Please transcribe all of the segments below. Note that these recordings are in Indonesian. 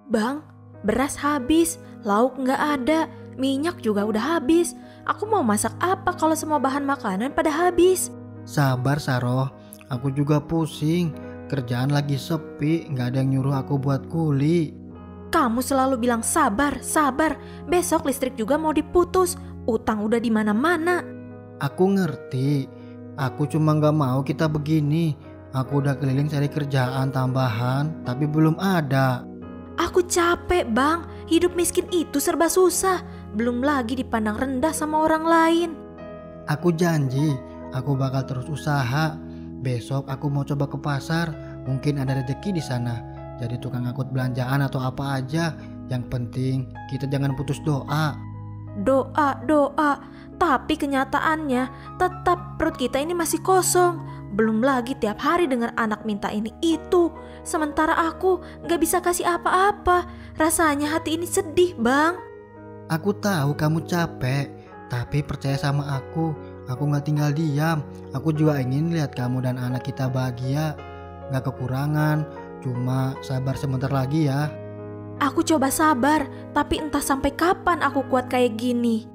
Bang, beras habis, lauk nggak ada, minyak juga udah habis. Aku mau masak apa kalau semua bahan makanan pada habis? Sabar Saroh, aku juga pusing. Kerjaan lagi sepi, nggak ada yang nyuruh aku buat kuli. Kamu selalu bilang sabar, sabar. Besok listrik juga mau diputus. Utang udah di mana-mana. Aku ngerti, aku cuma nggak mau kita begini. Aku udah keliling cari kerjaan tambahan, tapi belum ada. Aku capek bang, hidup miskin itu serba susah. Belum lagi dipandang rendah sama orang lain. Aku janji, aku bakal terus usaha. Besok aku mau coba ke pasar, mungkin ada rezeki di sana. Jadi tukang angkut belanjaan atau apa aja. Yang penting kita jangan putus doa. Doa, tapi kenyataannya tetap perut kita ini masih kosong. Belum lagi tiap hari dengar anak minta ini itu. Sementara aku gak bisa kasih apa-apa. Rasanya hati ini sedih bang. Aku tahu kamu capek, tapi percaya sama aku gak tinggal diam. Aku juga ingin lihat kamu dan anak kita bahagia. Gak kekurangan, cuma sabar sebentar lagi ya. Aku coba sabar, tapi entah sampai kapan aku kuat kayak gini.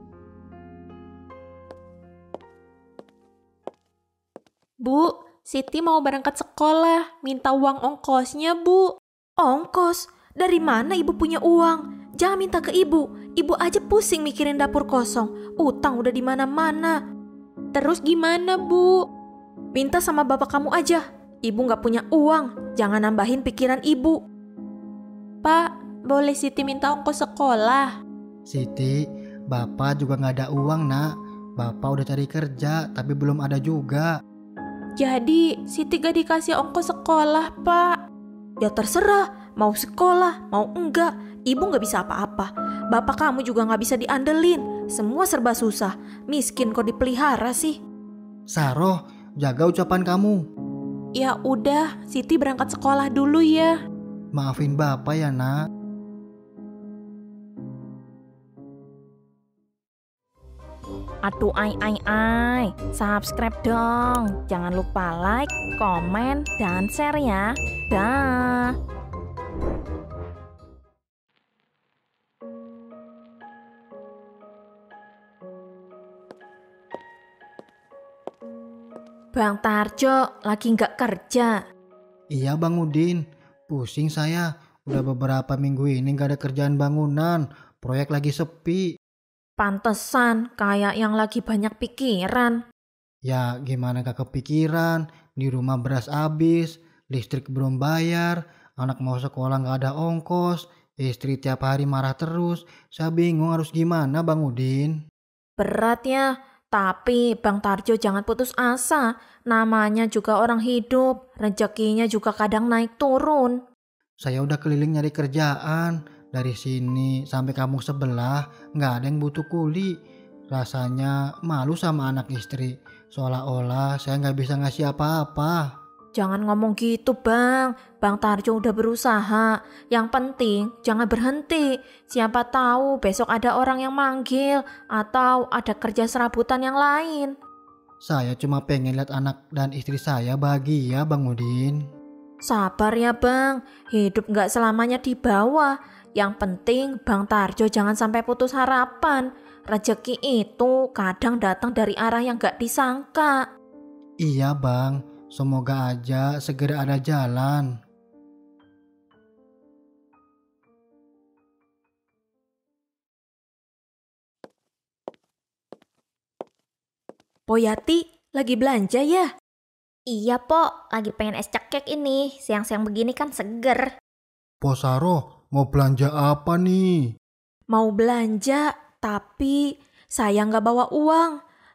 Bu, Siti mau berangkat sekolah, minta uang ongkosnya bu. Ongkos? Dari mana ibu punya uang? Jangan minta ke ibu aja pusing mikirin dapur kosong. Utang udah di mana-mana. Terus gimana bu? Minta sama bapak kamu aja, ibu gak punya uang, jangan nambahin pikiran ibu. Pak, boleh Siti minta ongkos sekolah? Siti, bapak juga gak ada uang nak. Bapak udah cari kerja tapi belum ada juga. Jadi Siti gak dikasih ongkos sekolah pak? Ya terserah, mau sekolah, mau enggak, ibu gak bisa apa-apa. Bapak kamu juga gak bisa diandelin, semua serba susah. Miskin kok dipelihara sih. Saroh, jaga ucapan kamu. Ya udah, Siti berangkat sekolah dulu ya. Maafin bapak ya nak. Aduh ai, subscribe dong. Jangan lupa like, komen, dan share ya. Dah. Bang Tarjo lagi nggak kerja? Iya Bang Udin, pusing saya. Udah beberapa minggu ini gak ada kerjaan bangunan. Proyek lagi sepi. Pantesan kayak yang lagi banyak pikiran. Ya gimana gak kepikiran. Di rumah beras habis, listrik belum bayar, anak mau sekolah gak ada ongkos, istri tiap hari marah terus. Saya bingung harus gimana Bang Udin. Berat ya, tapi Bang Tarjo jangan putus asa. Namanya juga orang hidup, rezekinya juga kadang naik turun. Saya udah keliling nyari kerjaan. Dari sini sampai kampung sebelah gak ada yang butuh kuli. Rasanya malu sama anak istri. Seolah-olah saya gak bisa ngasih apa-apa. Jangan ngomong gitu bang. Bang Tarjo udah berusaha. Yang penting jangan berhenti. Siapa tahu besok ada orang yang manggil. Atau ada kerja serabutan yang lain. Saya cuma pengen lihat anak dan istri saya bahagia Bang Udin. Sabar ya bang. Hidup gak selamanya di bawah. Yang penting Bang Tarjo jangan sampai putus harapan. Rezeki itu kadang datang dari arah yang gak disangka. Iya Bang, semoga aja segera ada jalan. Poyati lagi belanja ya? Iya, Pok. Lagi pengen es cekek ini. Siang-siang begini kan seger. Posaro, mau belanja apa nih? Mau belanja, tapi saya nggak bawa uang.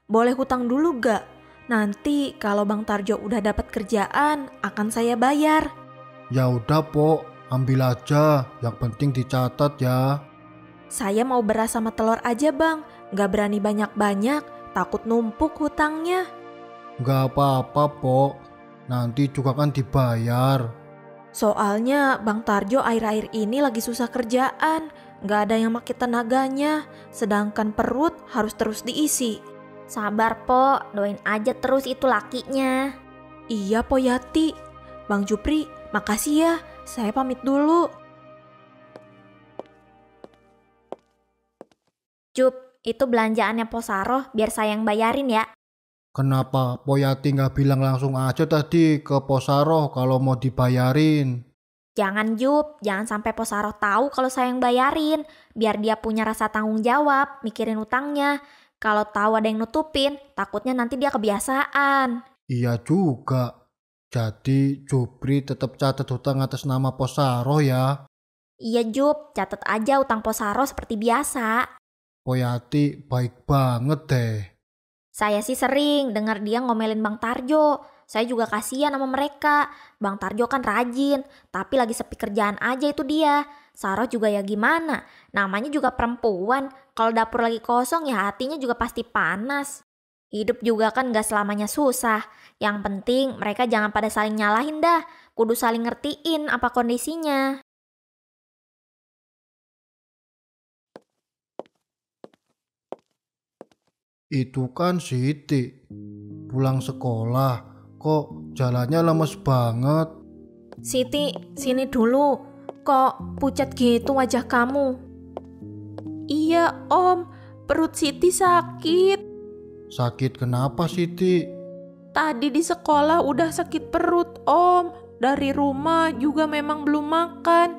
Boleh hutang dulu gak? Nanti kalau Bang Tarjo udah dapat kerjaan, akan saya bayar. Ya udah Pok, ambil aja. Yang penting dicatat ya. Saya mau beras sama telur aja bang. Nggak berani banyak-banyak, takut numpuk hutangnya. Gak apa-apa Pok, nanti juga kan dibayar. Soalnya Bang Tarjo akhir-akhir ini lagi susah kerjaan. Nggak ada yang makin tenaganya, sedangkan perut harus terus diisi. Sabar, Pok. Doain aja terus itu lakinya. Iya Poyati. Bang Jupri, makasih ya. Saya pamit dulu. Jup, itu belanjaannya Posaroh biar saya yang bayarin ya. Kenapa Poyati nggak bilang langsung aja tadi ke Posaroh kalau mau dibayarin? Jangan Jup, jangan sampai Posaroh tahu kalau saya yang bayarin. Biar dia punya rasa tanggung jawab, mikirin utangnya. Kalau tahu ada yang nutupin, takutnya nanti dia kebiasaan. Iya juga. Jadi Jupri tetap catat hutang atas nama Posaroh ya. Iya Jup, catat aja utang Posaroh seperti biasa. Poyati baik banget deh. Saya sih sering dengar dia ngomelin Bang Tarjo. Saya juga kasihan sama mereka. Bang Tarjo kan rajin, tapi lagi sepi kerjaan aja itu dia. Saroh juga ya gimana, namanya juga perempuan. Kalau dapur lagi kosong ya hatinya juga pasti panas. Hidup juga kan gak selamanya susah. Yang penting mereka jangan pada saling nyalahin dah. Kudu saling ngertiin apa kondisinya. Itu kan Siti. Pulang sekolah, kok jalannya lemes banget. Siti, sini dulu. Kok pucat gitu wajah kamu? Iya, Om. Perut Siti sakit. Sakit kenapa Siti? Tadi di sekolah udah sakit perut, Om. Dari rumah juga memang belum makan.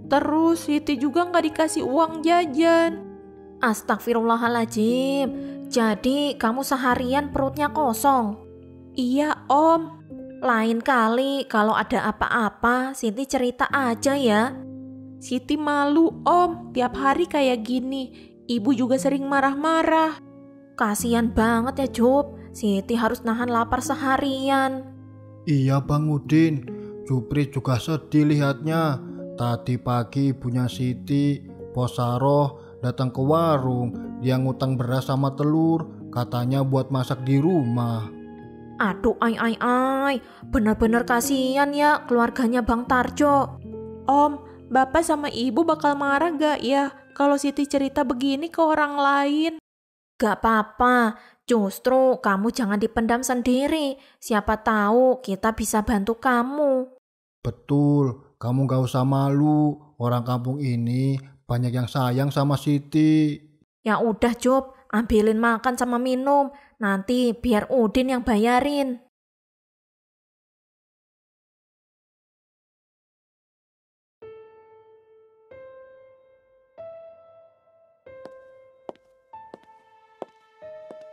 Terus Siti juga nggak dikasih uang jajan. Astagfirullahaladzim. Jadi kamu seharian perutnya kosong? Iya, Om. Lain kali kalau ada apa-apa, Siti cerita aja ya. Siti malu, Om. Tiap hari kayak gini. Ibu juga sering marah-marah. Kasian banget ya, Jup. Siti harus nahan lapar seharian. Iya Bang Udin, Jupri juga sedih lihatnya. Tadi pagi ibunya Siti, Posaroh, datang ke warung. Dia ngutang beras sama telur, katanya buat masak di rumah. Aduh, ai. Bener-bener kasihan ya keluarganya Bang Tarjo. Om, Bapak sama Ibu bakal marah gak ya kalau Siti cerita begini ke orang lain? Gak apa-apa, justru kamu jangan dipendam sendiri. Siapa tahu kita bisa bantu kamu. Betul, kamu gak usah malu. Orang kampung ini banyak yang sayang sama Siti. Ya udah Job, ambilin makan sama minum. Nanti biar Udin yang bayarin.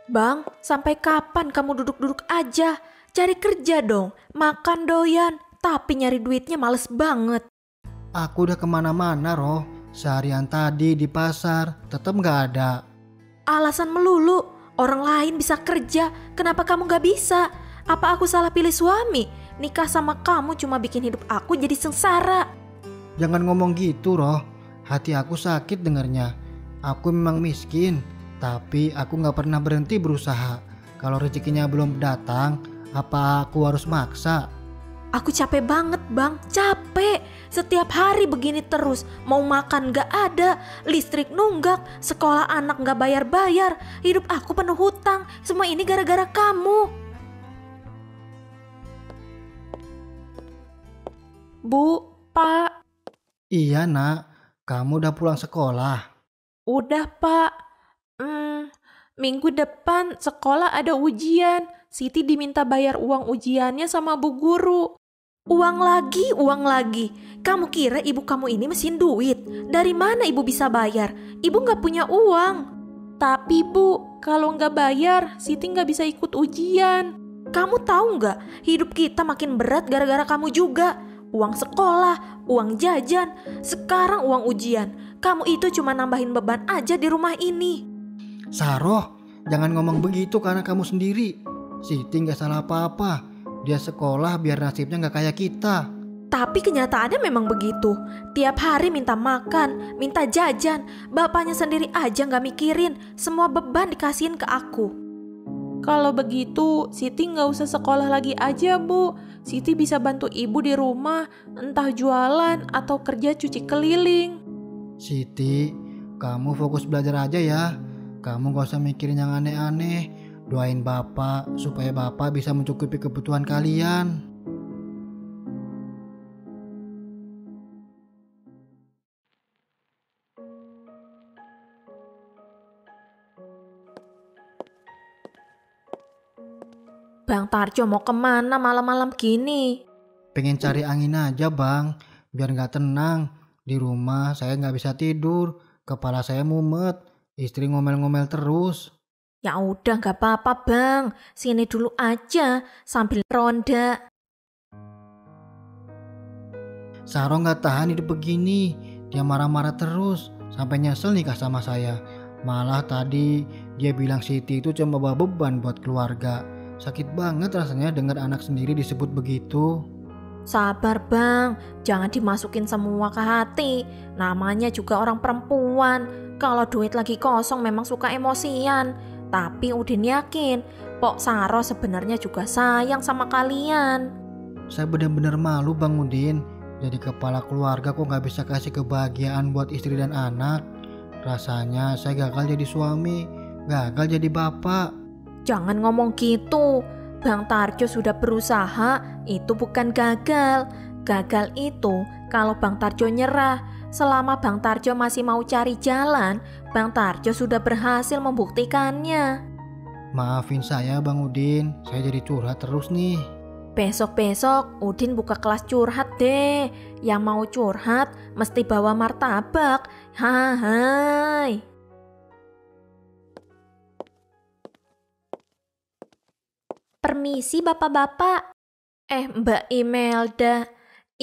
Bang, sampai kapan kamu duduk-duduk aja? Cari kerja dong, makan doyan. Tapi nyari duitnya males banget. Aku udah kemana-mana Roh. Seharian tadi di pasar, tetap gak ada. Alasan melulu, orang lain bisa kerja, kenapa kamu gak bisa? Apa aku salah pilih suami? Nikah sama kamu cuma bikin hidup aku jadi sengsara. Jangan ngomong gitu Roh. Hati aku sakit dengarnya. Aku memang miskin, tapi aku gak pernah berhenti berusaha. Kalau rezekinya belum datang, apa aku harus maksa? Aku capek banget bang, capek. Setiap hari begini terus, mau makan gak ada, listrik nunggak, sekolah anak gak bayar-bayar, hidup aku penuh hutang, semua ini gara-gara kamu. Bu, Pak. Iya nak, kamu udah pulang sekolah? Udah Pak. Minggu depan sekolah ada ujian, Siti diminta bayar uang ujiannya sama bu guru. Uang lagi. Kamu kira ibu kamu ini mesin duit? Dari mana ibu bisa bayar? Ibu gak punya uang. Tapi bu, kalau gak bayar, Siti gak bisa ikut ujian. Kamu tahu gak, hidup kita makin berat gara-gara kamu juga. Uang sekolah, uang jajan, sekarang uang ujian. Kamu itu cuma nambahin beban aja di rumah ini. Saroh, jangan ngomong begitu karena kamu sendiri. Siti gak salah apa-apa. Dia sekolah biar nasibnya gak kayak kita. Tapi kenyataannya memang begitu. Tiap hari minta makan, minta jajan. Bapaknya sendiri aja gak mikirin. Semua beban dikasihin ke aku. Kalau begitu, Siti gak usah sekolah lagi aja bu. Siti bisa bantu ibu di rumah, entah jualan atau kerja cuci keliling. Siti, kamu fokus belajar aja ya. Kamu gak usah mikirin yang aneh-aneh. Doain Bapak supaya Bapak bisa mencukupi kebutuhan kalian. Bang Tarjo mau kemana malam-malam gini? Pengen cari angin aja bang, biar nggak tenang. Di rumah saya nggak bisa tidur, kepala saya mumet, istri ngomel-ngomel terus. Ya udah gak apa-apa bang, sini dulu aja sambil ronda. Saro nggak tahan hidup begini, dia marah-marah terus, sampai nyesel nikah sama saya. Malah tadi dia bilang Siti itu cuma bawa beban buat keluarga. Sakit banget rasanya dengar anak sendiri disebut begitu. Sabar bang, jangan dimasukin semua ke hati. Namanya juga orang perempuan. Kalau duit lagi kosong memang suka emosian. Tapi Udin yakin, Pok Saro sebenarnya juga sayang sama kalian. Saya benar-benar malu Bang Udin. Jadi kepala keluarga kok nggak bisa kasih kebahagiaan buat istri dan anak. Rasanya saya gagal jadi suami, gagal jadi bapak. Jangan ngomong gitu. Bang Tarjo sudah berusaha, itu bukan gagal. Gagal itu kalau Bang Tarjo nyerah. Selama Bang Tarjo masih mau cari jalan, Bang Tarjo sudah berhasil membuktikannya. Maafin saya Bang Udin, saya jadi curhat terus nih. Besok-besok Udin buka kelas curhat deh. Yang mau curhat mesti bawa martabak. Hai. Permisi bapak-bapak. Mbak Imelda.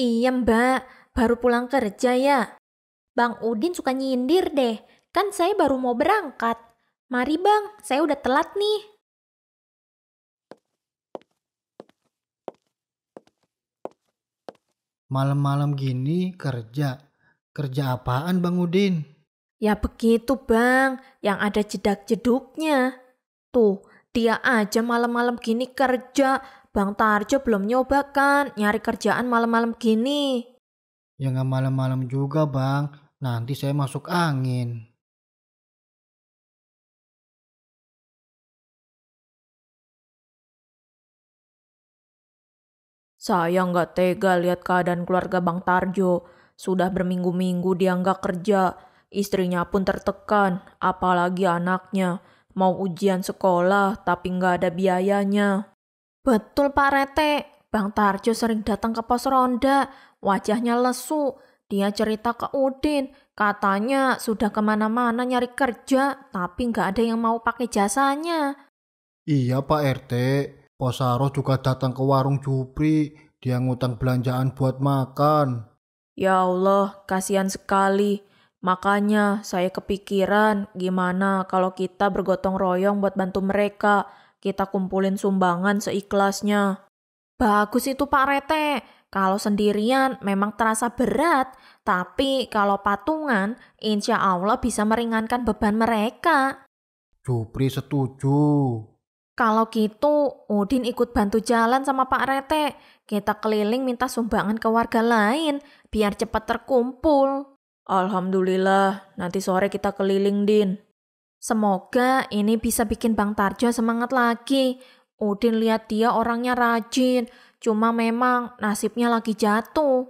Iya mbak, baru pulang kerja ya? Bang Udin suka nyindir deh, kan saya baru mau berangkat. Mari bang, saya udah telat nih. Malam-malam gini kerja. Kerja apaan Bang Udin? Ya begitu bang, yang ada jedak-jeduknya. Tuh, dia aja malam-malam gini kerja. Bang Tarjo belum nyoba kan nyari kerjaan malam-malam gini. Ya nggak malam-malam juga Bang, nanti saya masuk angin. Saya nggak tega lihat keadaan keluarga Bang Tarjo. Sudah berminggu-minggu dia nggak kerja. Istrinya pun tertekan, apalagi anaknya. Mau ujian sekolah tapi nggak ada biayanya. Betul Pak Rete, Bang Tarjo sering datang ke pos ronda. Wajahnya lesu. Dia cerita ke Udin, katanya sudah kemana-mana nyari kerja, tapi nggak ada yang mau pakai jasanya. Iya Pak RT, Posaro juga datang ke warung Jupri, dia ngutang belanjaan buat makan. Ya Allah, kasihan sekali. Makanya saya kepikiran gimana kalau kita bergotong royong buat bantu mereka. Kita kumpulin sumbangan seikhlasnya. Bagus itu Pak Rete. Kalau sendirian memang terasa berat. Tapi kalau patungan, insya Allah bisa meringankan beban mereka. Jupri setuju. Kalau gitu, Udin ikut bantu jalan sama Pak Rete. Kita keliling minta sumbangan ke warga lain, biar cepat terkumpul. Alhamdulillah, nanti sore kita keliling, Din. Semoga ini bisa bikin Bang Tarjo semangat lagi. Udin lihat dia orangnya rajin, cuma memang nasibnya lagi jatuh.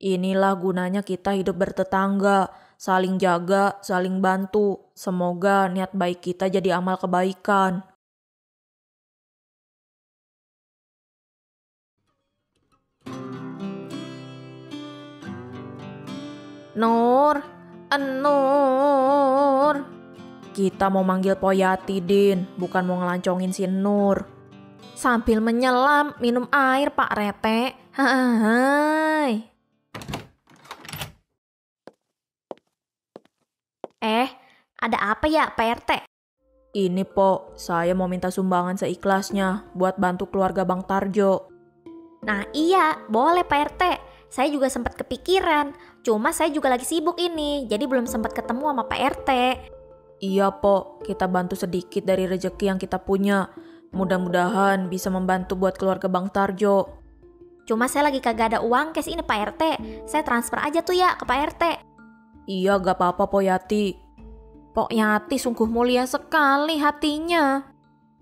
Inilah gunanya kita hidup bertetangga, saling jaga, saling bantu. Semoga niat baik kita jadi amal kebaikan. Nur. Kita mau manggil Poyati, Din, bukan mau ngelancongin si Nur. Sambil menyelam minum air Pak Rete. Hai. Ada apa ya Pak RT? Ini Po, saya mau minta sumbangan seikhlasnya buat bantu keluarga Bang Tarjo. Nah iya, boleh Pak RT. Saya juga sempat kepikiran, cuma saya juga lagi sibuk ini, jadi belum sempat ketemu sama Pak RT. Iya Po, kita bantu sedikit dari rezeki yang kita punya. Mudah-mudahan bisa membantu buat keluarga Bang Tarjo. Cuma saya lagi kagak ada uang cash ini Pak RT. Saya transfer aja tuh ya ke Pak RT. Iya gak apa-apa Po Yati. Po Yati sungguh mulia sekali hatinya.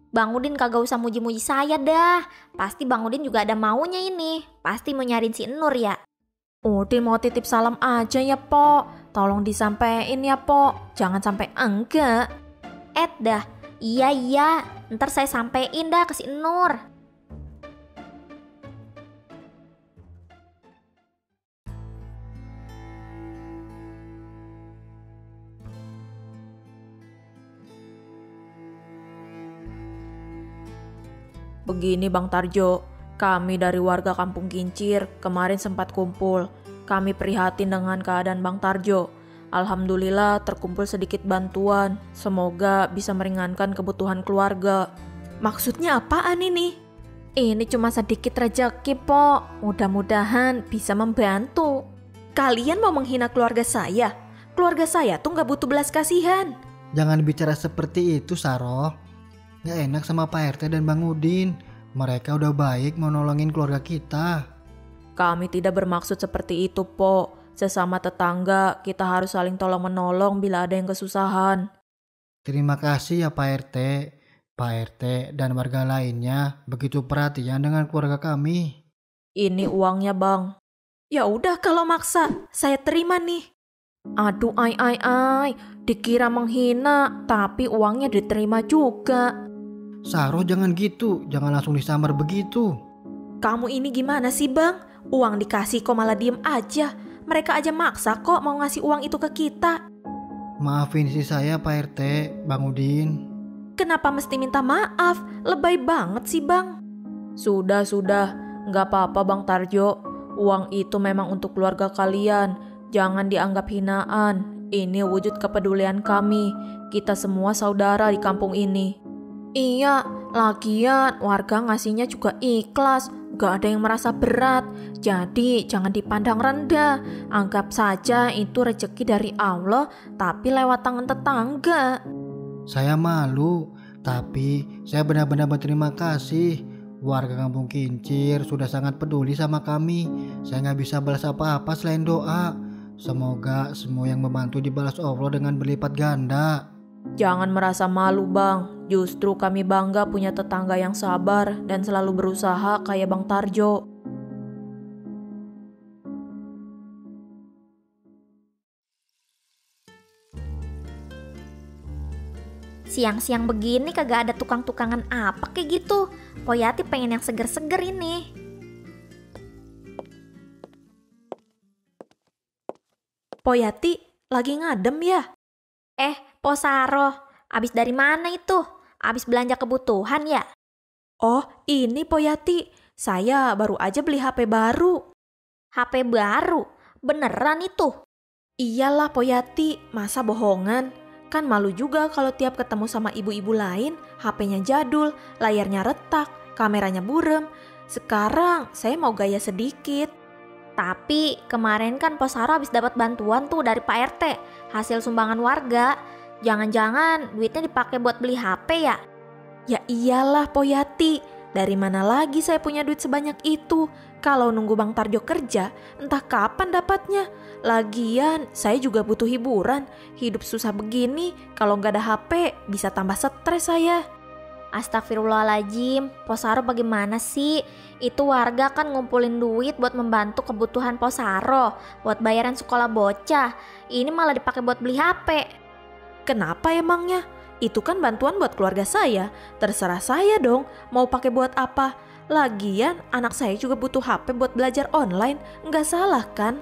Bang Udin kagak usah muji-muji saya dah. Pasti Bang Udin juga ada maunya ini. Pasti mau nyariin si Nur ya. Udin mau titip salam aja ya Po. Tolong disampein ya Po. Jangan sampai enggak. Dah. Iya. Ntar saya sampein dah ke si Nur. Begini Bang Tarjo, kami dari warga Kampung Kincir kemarin sempat kumpul. Kami prihatin dengan keadaan Bang Tarjo. Alhamdulillah terkumpul sedikit bantuan. Semoga bisa meringankan kebutuhan keluarga. Maksudnya apaan ini? Ini cuma sedikit rezeki, Pok. Mudah-mudahan bisa membantu. Kalian mau menghina keluarga saya? Keluarga saya tuh gak butuh belas kasihan. Jangan bicara seperti itu, Saroh. Gak enak sama Pak RT dan Bang Udin. Mereka udah baik mau nolongin keluarga kita. Kami tidak bermaksud seperti itu, Po. Sesama tetangga, kita harus saling tolong-menolong bila ada yang kesusahan. Terima kasih ya Pak RT. Pak RT dan warga lainnya begitu perhatian dengan keluarga kami. Ini uangnya, Bang. Ya udah kalau maksa, saya terima nih. Aduh, dikira menghina, tapi uangnya diterima juga. Saroh jangan gitu, jangan langsung disambar begitu. Kamu ini gimana sih, Bang? Uang dikasih kok malah diem aja. Mereka aja maksa kok mau ngasih uang itu ke kita. Maafin si saya Pak RT, Bang Udin. Kenapa mesti minta maaf? Lebay banget sih, Bang. Sudah, nggak apa-apa Bang Tarjo. Uang itu memang untuk keluarga kalian. Jangan dianggap hinaan. Ini wujud kepedulian kami. Kita semua saudara di kampung ini. Iya, lagian warga ngasihnya juga ikhlas. Gak ada yang merasa berat. Jadi jangan dipandang rendah. Anggap saja itu rezeki dari Allah, tapi lewat tangan tetangga. Saya malu, tapi saya benar-benar berterima kasih. Warga Kampung Kincir sudah sangat peduli sama kami. Saya gak bisa balas apa-apa selain doa. Semoga semua yang membantu dibalas Allah dengan berlipat ganda. Jangan merasa malu, Bang. Justru kami bangga punya tetangga yang sabar dan selalu berusaha kayak Bang Tarjo. Siang-siang begini kagak ada tukang-tukangan apa kayak gitu. Poyati pengen yang seger-seger ini. Poyati lagi ngadem ya? Posaro, abis dari mana itu? Abis belanja kebutuhan ya? Oh, ini Poyati. Saya baru aja beli HP baru. HP baru? Beneran itu? Iyalah Poyati, masa bohongan? Kan malu juga kalau tiap ketemu sama ibu-ibu lain, HP-nya jadul, layarnya retak, kameranya burem. Sekarang saya mau gaya sedikit. Tapi kemarin kan Posaro habis dapat bantuan tuh dari Pak RT, hasil sumbangan warga. Jangan-jangan duitnya dipakai buat beli HP ya? Ya iyalah Poyati, dari mana lagi saya punya duit sebanyak itu? Kalau nunggu Bang Tarjo kerja, entah kapan dapatnya. Lagian saya juga butuh hiburan. Hidup susah begini, kalau nggak ada HP bisa tambah stres saya. Astagfirullahaladzim, Posaro bagaimana sih? Itu warga kan ngumpulin duit buat membantu kebutuhan Posaro, buat bayaran sekolah bocah. Ini malah dipakai buat beli HP. Kenapa emangnya? Itu kan bantuan buat keluarga saya. Terserah saya dong mau pakai buat apa. Lagian anak saya juga butuh HP buat belajar online. Nggak salah kan?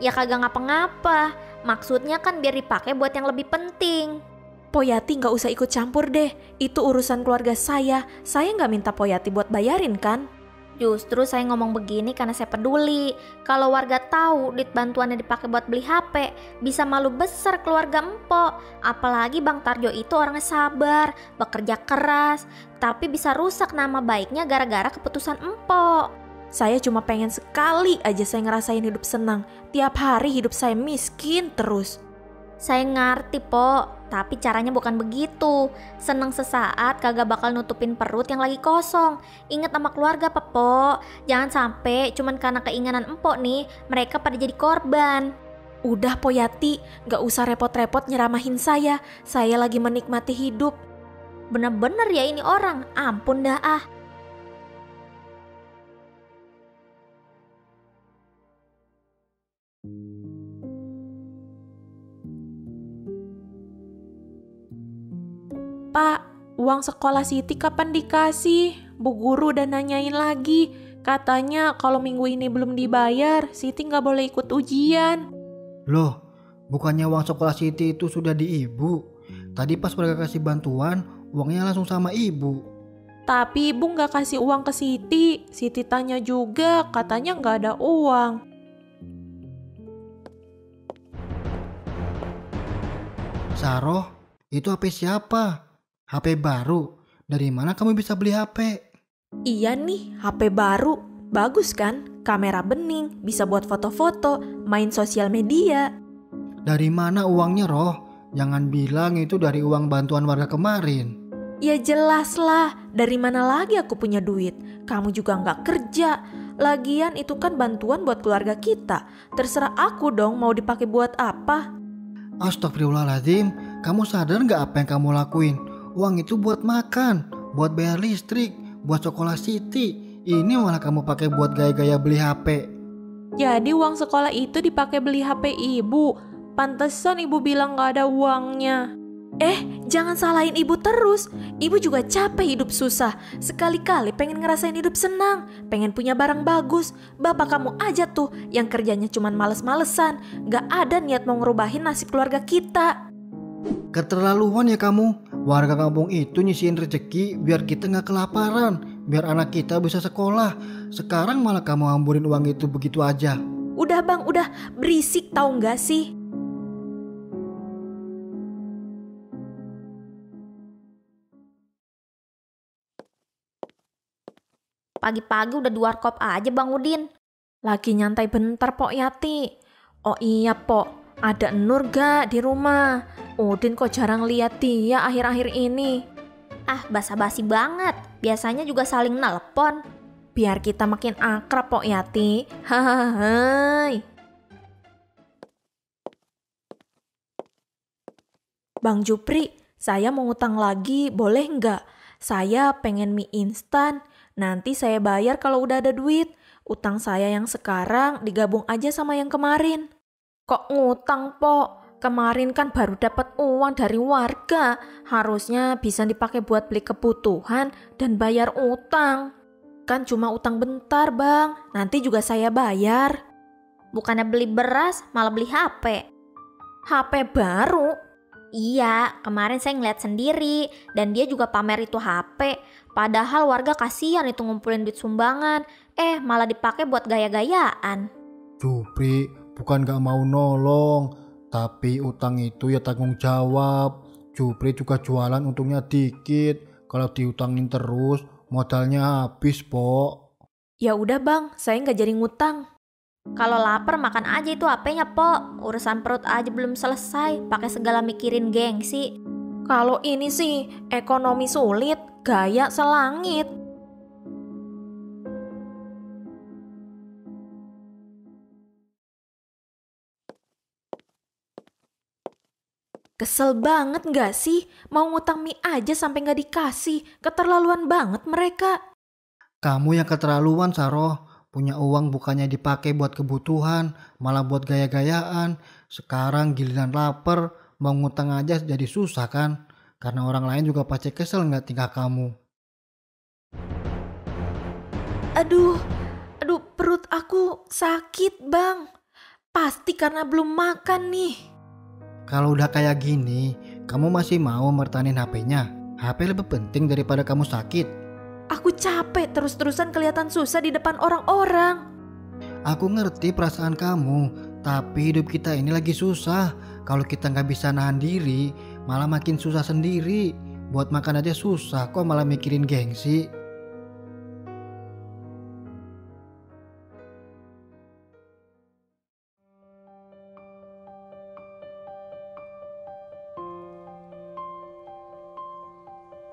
Ya kagak ngapa-ngapa. Maksudnya kan biar dipakai buat yang lebih penting. Poyati nggak usah ikut campur deh. Itu urusan keluarga saya. Saya nggak minta Poyati buat bayarin kan? Justru saya ngomong begini karena saya peduli. Kalau warga tahu duit bantuannya dipakai buat beli HP, bisa malu besar keluarga empok. Apalagi Bang Tarjo itu orangnya sabar, bekerja keras, tapi bisa rusak nama baiknya gara-gara keputusan empok. Saya cuma pengen sekali aja saya ngerasain hidup senang. Tiap hari hidup saya miskin terus. Saya ngerti, Pok, tapi caranya bukan begitu. Seneng sesaat kagak bakal nutupin perut yang lagi kosong. Ingat sama keluarga, Pok. Jangan sampai cuman karena keinginan empok nih, mereka pada jadi korban. Udah Poyati, gak usah repot-repot nyeramahin saya. Saya lagi menikmati hidup. Bener-bener ya ini orang, ampun dah ah. Pak, uang sekolah Siti kapan dikasih? Bu guru udah nanyain lagi. Katanya kalau minggu ini belum dibayar, Siti nggak boleh ikut ujian. Loh, bukannya uang sekolah Siti itu sudah di ibu? Tadi pas mereka kasih bantuan, uangnya langsung sama ibu. Tapi ibu nggak kasih uang ke Siti. Siti tanya juga, katanya nggak ada uang. Saroh, itu HP siapa? HP baru? Dari mana kamu bisa beli HP? Iya nih, HP baru. Bagus kan? Kamera bening, bisa buat foto-foto, main sosial media. Dari mana uangnya, Roh? Jangan bilang itu dari uang bantuan warga kemarin. Ya jelas lah, dari mana lagi aku punya duit? Kamu juga nggak kerja. Lagian itu kan bantuan buat keluarga kita. Terserah aku dong mau dipakai buat apa. Astagfirullahaladzim, kamu sadar nggak apa yang kamu lakuin? Uang itu buat makan, buat bayar listrik, buat sekolah Siti. Ini malah kamu pakai buat gaya-gaya beli HP. Jadi uang sekolah itu dipakai beli HP ibu. Pantesan ibu bilang nggak ada uangnya. Jangan salahin ibu terus. Ibu juga capek hidup susah. Sekali-kali pengen ngerasain hidup senang, pengen punya barang bagus. Bapak kamu aja tuh yang kerjanya cuman males-malesan, gak ada niat mau ngerubahin nasib keluarga kita. Keterlaluan ya kamu. Warga kampung itu nyisihin rezeki biar kita gak kelaparan, biar anak kita bisa sekolah. Sekarang malah kamu hamburin uang itu begitu aja. Udah bang, udah berisik tahu gak sih? Pagi-pagi udah di warkop aja Bang Udin. Lagi nyantai bentar Pok Yati. Oh iya Pok, ada Nur gak di rumah? Udin kok jarang lihat dia akhir-akhir ini. Ah, basa-basi banget. Biasanya juga saling nelpon. Biar kita makin akrab Pok Yati. Hahaha. Bang Jupri, saya mau ngutang lagi, boleh nggak? Saya pengen mie instan. Nanti saya bayar kalau udah ada duit. Utang saya yang sekarang digabung aja sama yang kemarin. Kok ngutang, Pok? Kemarin kan baru dapat uang dari warga. Harusnya bisa dipakai buat beli kebutuhan dan bayar utang. Kan cuma utang bentar, Bang. Nanti juga saya bayar. Bukannya beli beras, malah beli HP. HP baru? Iya, kemarin saya ngeliat sendiri. Dan dia juga pamer itu HP. Padahal warga kasihan itu ngumpulin duit sumbangan. Malah dipakai buat gaya-gayaan. Jupri, bukan gak mau nolong, tapi utang itu ya tanggung jawab. Jupri juga jualan untungnya dikit. Kalau diutangin terus, modalnya habis, Pok. Ya udah Bang, saya nggak jadi ngutang. Kalau lapar makan aja itu HP-nya, Pok. Urusan perut aja belum selesai, pakai segala mikirin gengsi. Kalau ini sih ekonomi sulit, gaya selangit. Kesel banget gak sih? Mau ngutang mie aja sampai gak dikasih. Keterlaluan banget mereka. Kamu yang keterlaluan, Saroh. Punya uang bukannya dipakai buat kebutuhan, malah buat gaya-gayaan. Sekarang giliran lapar, mau ngutang aja jadi susah kan? Karena orang lain juga pasti kesel nggak tingkah kamu. Aduh, perut aku sakit Bang. Pasti karena belum makan nih. Kalau udah kayak gini, kamu masih mau mertanin HP-nya? HP lebih penting daripada kamu sakit. Aku capek terus-terusan kelihatan susah di depan orang-orang. Aku ngerti perasaan kamu, tapi hidup kita ini lagi susah. Kalau kita nggak bisa nahan diri, malah makin susah sendiri. Buat makan aja susah, kok malah mikirin gengsi.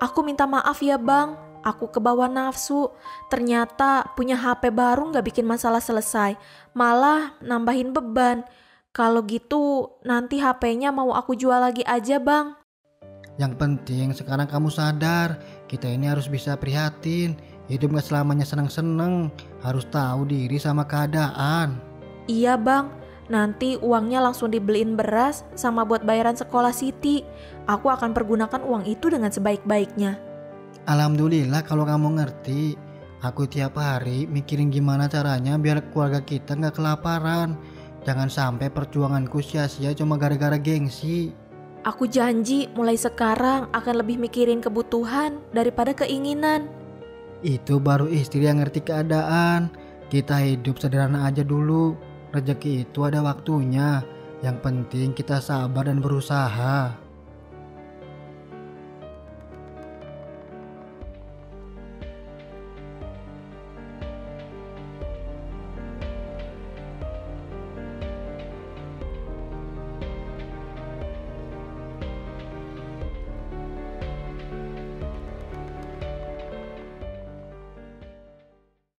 Aku minta maaf ya Bang, aku kebawa nafsu. Ternyata punya HP baru gak bikin masalah selesai, malah nambahin beban. Kalau gitu nanti HP-nya mau aku jual lagi aja Bang. Yang penting sekarang kamu sadar, kita ini harus bisa prihatin. Hidup gak selamanya seneng-seneng, harus tahu diri sama keadaan. Iya Bang, nanti uangnya langsung dibeliin beras sama buat bayaran sekolah Siti. Aku akan pergunakan uang itu dengan sebaik-baiknya. Alhamdulillah kalau kamu ngerti. Aku tiap hari mikirin gimana caranya biar keluarga kita gak kelaparan. Jangan sampai perjuanganku sia-sia cuma gara-gara gengsi. Aku janji mulai sekarang akan lebih mikirin kebutuhan daripada keinginan. Itu baru istri yang ngerti keadaan. Kita hidup sederhana aja dulu. Rezeki itu ada waktunya. Yang penting kita sabar dan berusaha.